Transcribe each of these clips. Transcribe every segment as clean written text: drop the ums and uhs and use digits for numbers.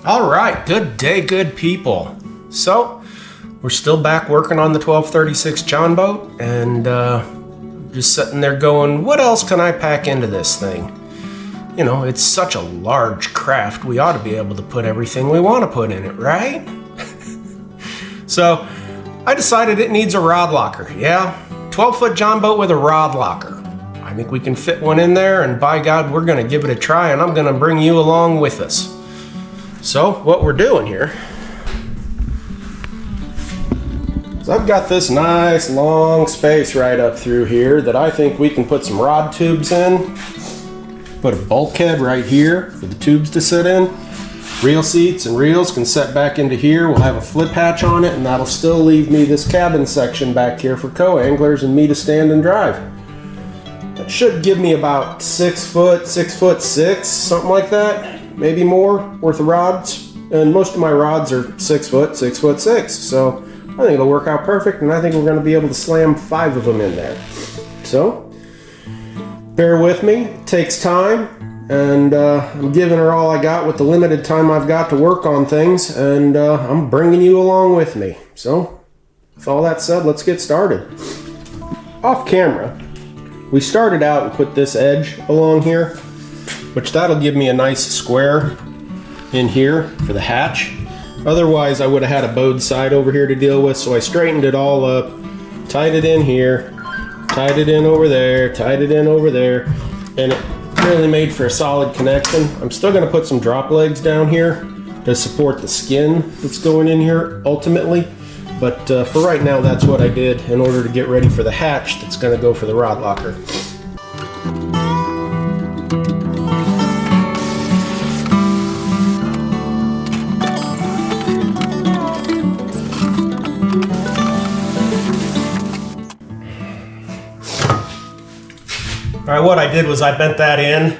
All right, good day, good people. So, we're still back working on the 1236 John boat, and just sitting there going, what else can I pack into this thing? You know, it's such a large craft, we ought to be able to put everything we want to put in it, right? So, I decided it needs a rod locker. Yeah, 12-foot John boat with a rod locker. I think we can fit one in there, and by God, we're going to give it a try, and I'm going to bring you along with us. So, what we're doing here is I've got this nice long space right up through here that I think we can put some rod tubes in. Put a bulkhead right here for the tubes to sit in. Reel seats and reels can set back into here. We'll have a flip hatch on it, and that'll still leave me this cabin section back here for co-anglers and me to stand and drive. That should give me about 6 foot, 6'6", something like that. Maybe more worth of rods, and most of my rods are 6 foot, 6'6", so I think it'll work out perfect, and I think we're going to be able to slam 5 of them in there. So, bear with me, it takes time, and I'm giving her all I got with the limited time I've got to work on things, and I'm bringing you along with me. So, with all that said, let's get started. Off camera, we started out and put this edge along here, which that'll give me a nice square in here for the hatch. Otherwise, I would have had a bowed side over here to deal with, so I straightened it all up, tied it in here, tied it in over there, tied it in over there, and it really made for a solid connection. I'm still going to put some drop legs down here to support the skin that's going in here ultimately, but for right now, that's what I did in order to get ready for the hatch that's going to go for the rod locker. Alright, what I did was I bent that in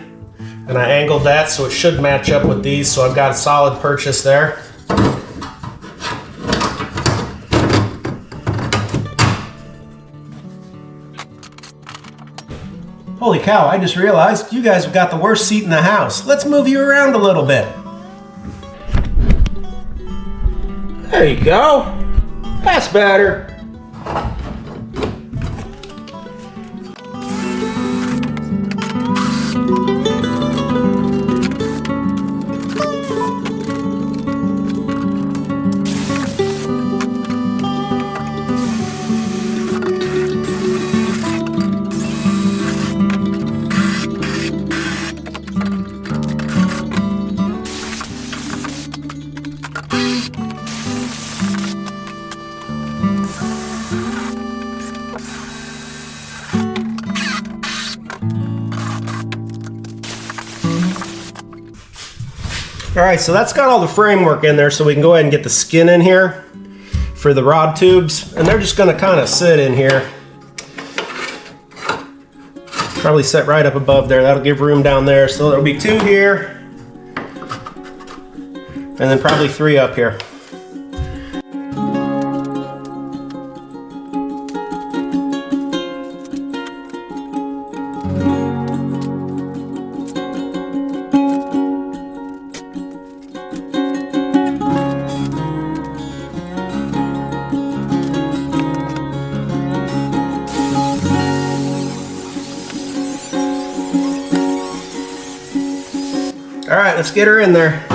and I angled that so it should match up with these, so I've got a solid purchase there. Holy cow, I just realized you guys have got the worst seat in the house. Let's move you around a little bit. There you go. That's better. Alright, so that's got all the framework in there, so we can go ahead and get the skin in here for the rod tubes, and they're just going to kind of sit in here. Probably set right up above there. That'll give room down there, so there'll be 2 here, and then probably 3 up here. Alright, let's get her in there.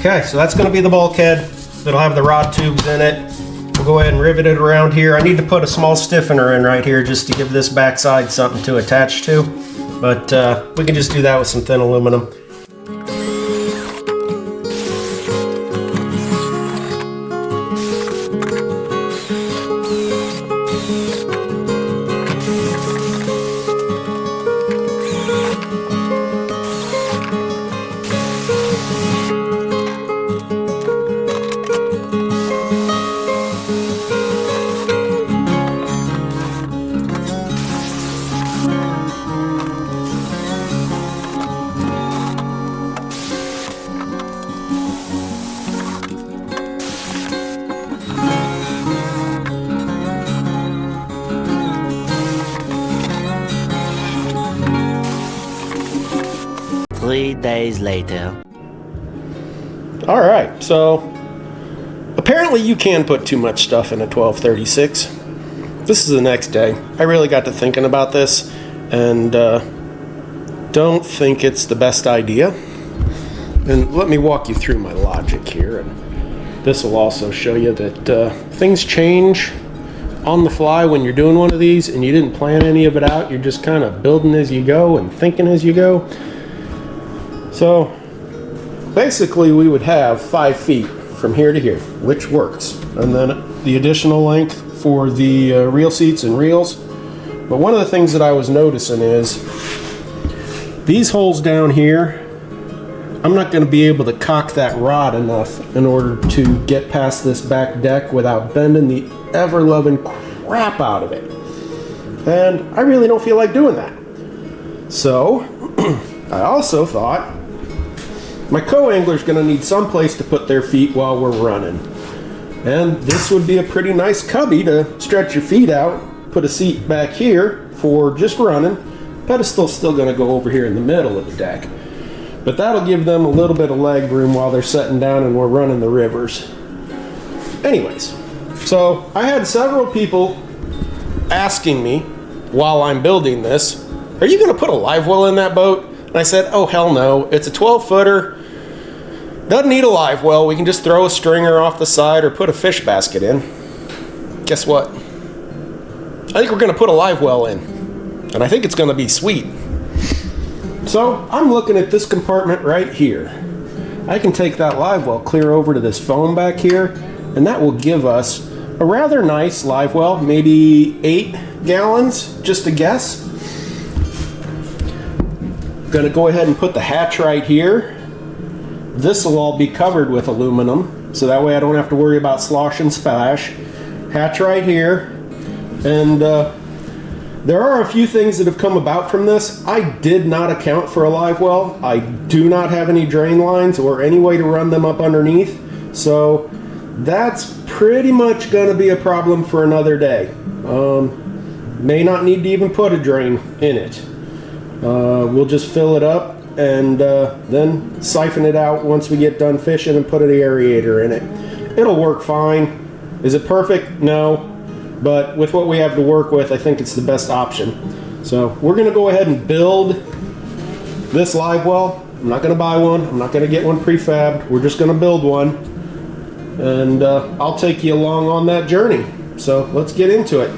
Okay, so that's going to be the bulkhead. It'll have the rod tubes in it. We'll go ahead and rivet it around here. I need to put a small stiffener in right here just to give this backside something to attach to. But we can just do that with some thin aluminum. Three days later. All right, so apparently you can put too much stuff in a 1236. This is the next day. I really got to thinking about this and don't think it's the best idea. And let me walk you through my logic here. And this will also show you that things change on the fly when you're doing one of these and you didn't plan any of it out. You're just kind of building as you go and thinking as you go. So basically we would have 5 feet from here to here, which works. And then the additional length for the reel seats and reels. But one of the things that I was noticing is these holes down here, I'm not going to be able to cock that rod enough in order to get past this back deck without bending the ever-loving crap out of it. And I really don't feel like doing that. So I also thought my co-angler's going to need some place to put their feet while we're running. And this would be a pretty nice cubby to stretch your feet out, put a seat back here for just running. Pedestal's still going to go over here in the middle of the deck. But that'll give them a little bit of leg room while they're sitting down and we're running the rivers. Anyways, so I had several people asking me while I'm building this, are you going to put a live well in that boat? And I said, oh hell no, it's a 12-footer. Doesn't need a live well. We can just throw a stringer off the side or put a fish basket in. Guess what? I think we're going to put a live well in. And I think it's going to be sweet. So I'm looking at this compartment right here. I can take that live well clear over to this foam back here, and that will give us a rather nice live well, maybe 8 gallons, just a guess. Gonna go ahead and put the hatch right here. This will all be covered with aluminum, so that way I don't have to worry about slosh and splash. Hatch right here. And there are a few things that have come about from this. I did not account for a live well. I do not have any drain lines or any way to run them up underneath. So that's pretty much going to be a problem for another day. May not need to even put a drain in it. We'll just fill it up and then siphon it out once we get done fishing and put an aerator in it. It'll work fine. Is it perfect? No. But with what we have to work with, I think it's the best option. So we're going to go ahead and build this live well. I'm not going to buy one. I'm not going to get one prefabbed. We're just going to build one. And I'll take you along on that journey. So let's get into it.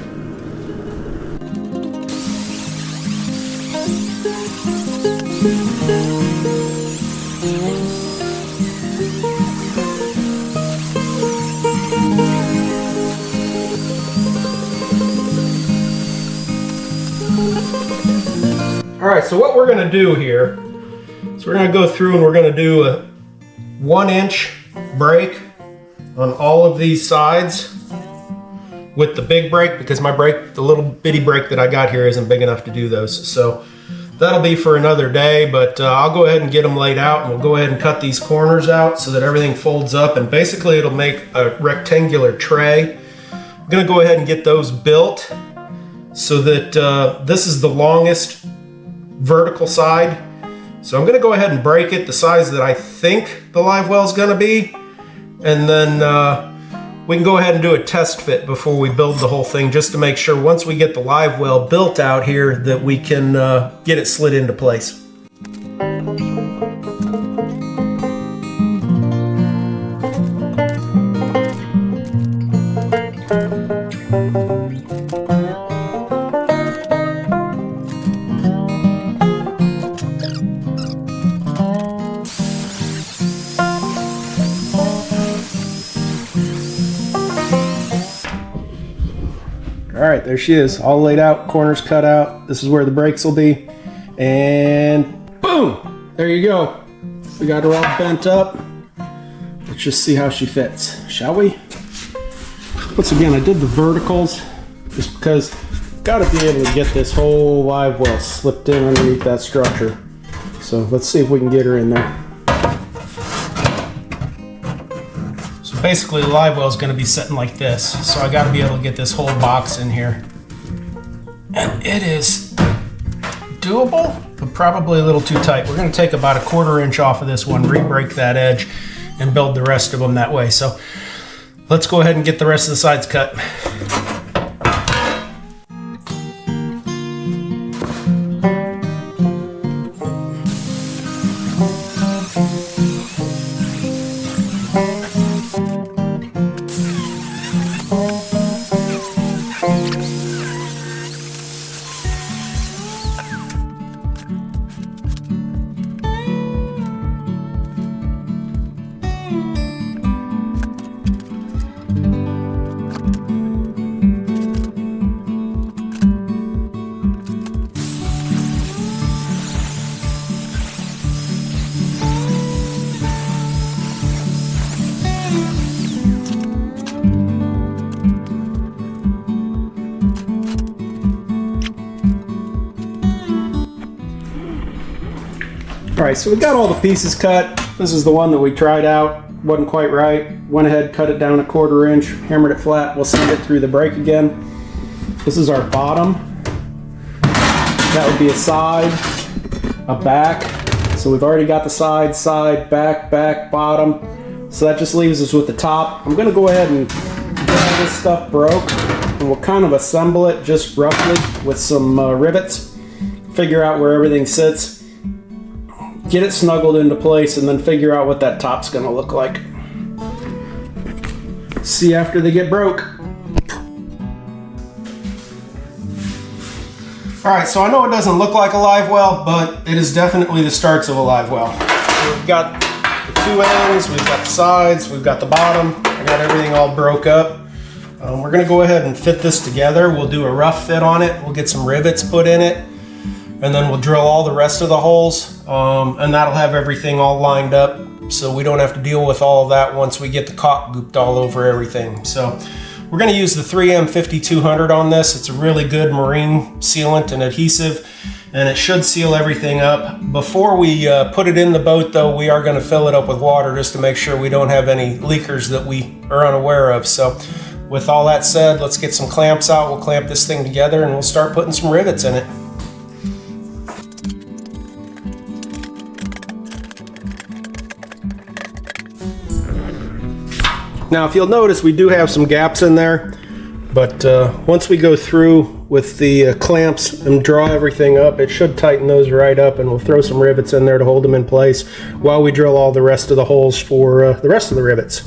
Alright, so what we're going to do here is we're going to go through and we're going to do a 1-inch break on all of these sides with the big break, because my break, the little bitty break that I got here isn't big enough to do those. So that'll be for another day, but I'll go ahead and get them laid out, and we'll go ahead and cut these corners out so that everything folds up, and basically it'll make a rectangular tray. I'm going to go ahead and get those built so that this is the longest vertical side. So I'm going to go ahead and break it the size that I think the live well is going to be, and then we can go ahead and do a test fit before we build the whole thing, just to make sure once we get the live well built out here that we can get it slid into place. All right, there she is, all laid out, corners cut out. This is where the brakes will be. And boom, there you go. We got her all bent up. Let's just see how she fits, shall we? Once again, I did the verticals just because I've got to be able to get this whole live well slipped in underneath that structure. So let's see if we can get her in there. Basically, the live well is going to be sitting like this, so I got to be able to get this whole box in here. And it is doable, but probably a little too tight. We're going to take about a 1/4 inch off of this one, re-break that edge, and build the rest of them that way. So let's go ahead and get the rest of the sides cut. All right, so we got all the pieces cut. This is the one that we tried out. Wasn't quite right. Went ahead, cut it down 1/4 inch, hammered it flat. We'll send it through the brake again. This is our bottom. That would be a side, a back. So we've already got the side, back, bottom. So that just leaves us with the top. I'm gonna go ahead and get all this stuff broke, and we'll kind of assemble it just roughly with some rivets. Figure out where everything sits. Get it snuggled into place, and then figure out what that top's gonna look like. See after they get broke. All right, so I know it doesn't look like a live well, but it is definitely the starts of a live well. So we've got the two ends, we've got the sides, we've got the bottom. I got everything all broke up. We're gonna go ahead and fit this together. We'll do a rough fit on it. We'll get some rivets put in it, and then we'll drill all the rest of the holes, and that'll have everything all lined up, so we don't have to deal with all of that once we get the caulk gooped all over everything. So we're going to use the 3M 5200 on this. It's a really good marine sealant and adhesive, and it should seal everything up. Before we put it in the boat, though, we are going to fill it up with water just to make sure we don't have any leakers that we are unaware of. So with all that said, let's get some clamps out. We'll clamp this thing together, and we'll start putting some rivets in it. Now, if you'll notice, we do have some gaps in there, but once we go through with the clamps and draw everything up, it should tighten those right up, and we'll throw some rivets in there to hold them in place while we drill all the rest of the holes for the rest of the rivets.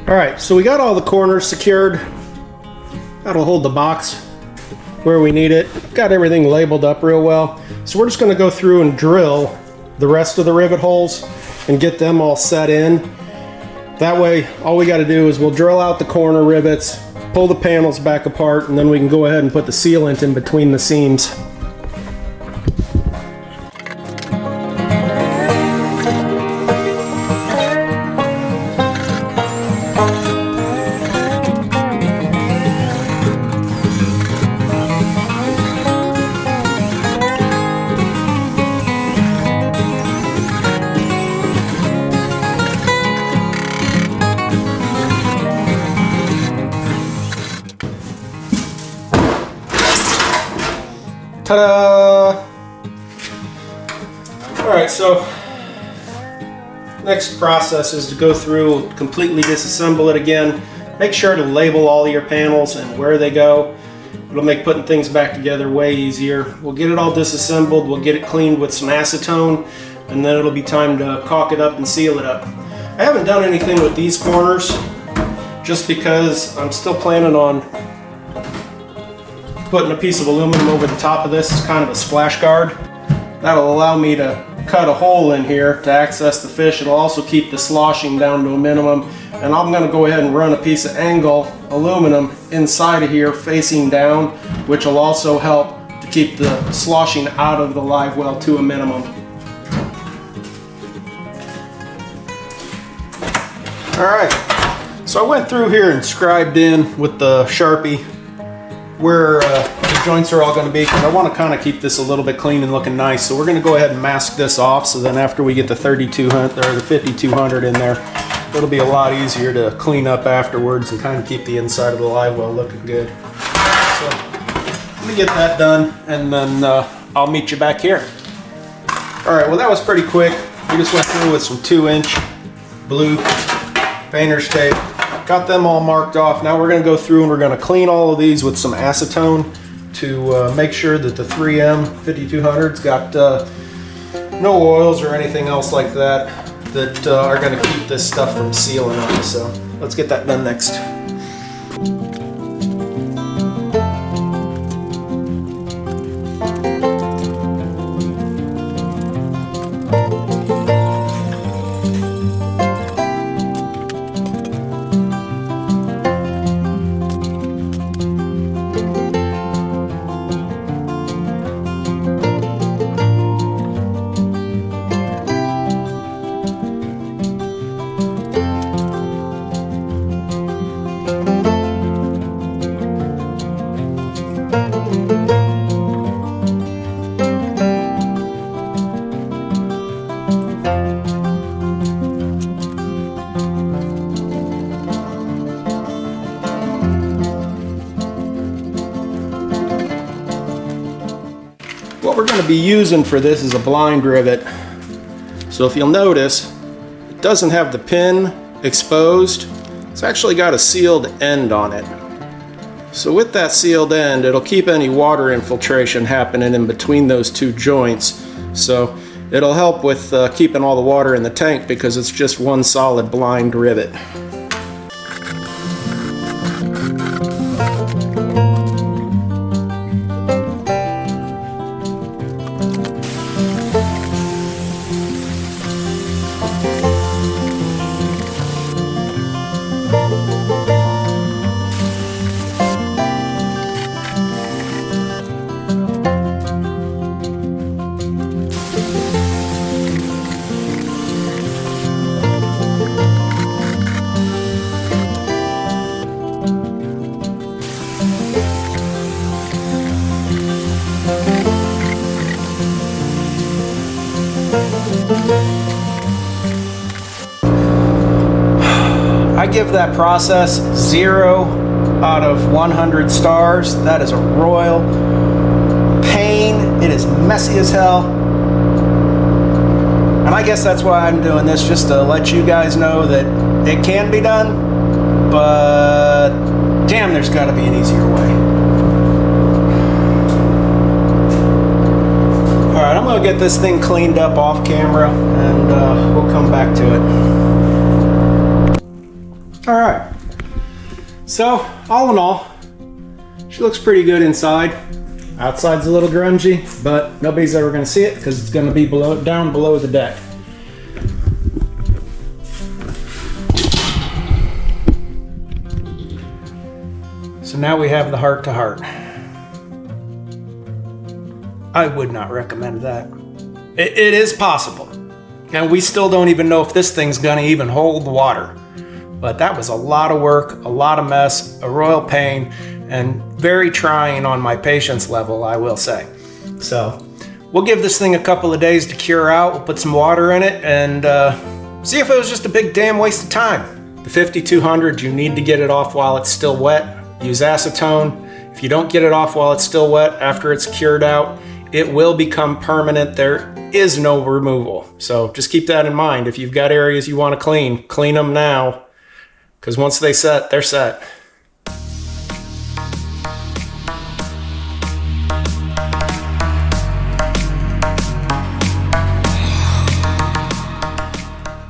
All right, so we got all the corners secured. That'll hold the box where we need it. Got everything labeled up real well. So we're just gonna go through and drill the rest of the rivet holes and get them all set in. That way, all we gotta do is we'll drill out the corner rivets, pull the panels back apart, and then we can go ahead and put the sealant in between the seams. Ta-da! Alright, so next process is to go through, completely disassemble it again. Make sure to label all your panels and where they go. It'll make putting things back together way easier. We'll get it all disassembled, we'll get it cleaned with some acetone, and then it'll be time to caulk it up and seal it up. I haven't done anything with these corners just because I'm still planning on putting a piece of aluminum over the top of this as kind of a splash guard. That'll allow me to cut a hole in here to access the fish. It'll also keep the sloshing down to a minimum. And I'm going to go ahead and run a piece of angle aluminum inside of here facing down, which will also help to keep the sloshing out of the live well to a minimum. Alright, so I went through here and scribed in with the Sharpie where the joints are all going to be, because I want to kind of keep this a little bit clean and looking nice. So we're going to go ahead and mask this off, so then after we get the 3200 or the 5200 in there, it'll be a lot easier to clean up afterwards and kind of keep the inside of the live well looking good. So let me get that done, and then I'll meet you back here. Alright, well that was pretty quick. We just went through with some 2-inch blue painter's tape. Got them all marked off. Now we're going to go through and we're going to clean all of these with some acetone to make sure that the 3M 5200's got no oils or anything else like that are going to keep this stuff from sealing on. So let's get that done next. What we're going to be using for this is a blind rivet. So if you'll notice, it doesn't have the pin exposed. It's actually got a sealed end on it. So with that sealed end, it'll keep any water infiltration happening in between those two joints. So it'll help with keeping all the water in the tank, because it's just one solid blind rivet. I give that process 0 out of 100 stars. That is a royal pain. It is messy as hell. And I guess that's why I'm doing this, just to let you guys know that it can be done, but damn, there's got to be an easier way. Alright, I'm going to get this thing cleaned up off camera, and we'll come back to it. Alright, so all in all, she looks pretty good inside. Outside's a little grungy, but nobody's ever going to see it because it's going to be down below the deck. So now we have the heart to heart. I would not recommend that. It is possible. And we still don't even know if this thing's going to even hold water. But that was a lot of work, a lot of mess, a royal pain, and very trying on my patience level, I will say. So we'll give this thing a couple of days to cure out. We'll put some water in it and see if it was just a big damn waste of time. The 5200, you need to get it off while it's still wet. Use acetone. If you don't get it off while it's still wet, after it's cured out, it will become permanent. There is no removal. So just keep that in mind. If you've got areas you want to clean them now. Because once they set, they're set.